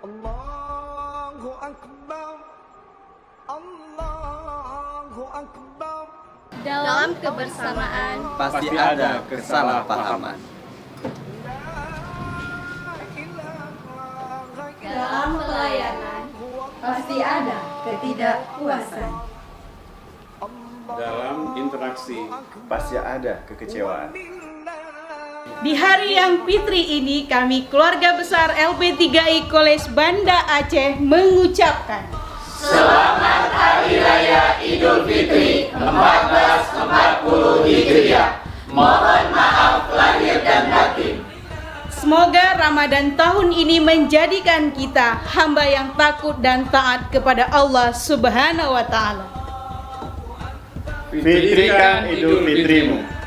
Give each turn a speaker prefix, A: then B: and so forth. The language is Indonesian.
A: Allahu Akbar, Allahu Akbar.
B: Dalam kebersamaan
C: pasti ada kesalahpahaman.
B: dalam pelayanan
D: Pasti ada ketidakpuasan.
E: Dalam interaksi
C: Pasti ada kekecewaan.
F: Di hari yang fitri ini, kami keluarga besar LP3I College Banda Aceh mengucapkan
G: Selamat Hari Raya Idul Fitri 1440 Hijriah. Mohon maaf lahir dan batin.
F: semoga Ramadan tahun ini menjadikan kita hamba yang takut dan taat kepada Allah Subhanahu wa Ta'ala.
C: Fitrikan Idul Fitrimu.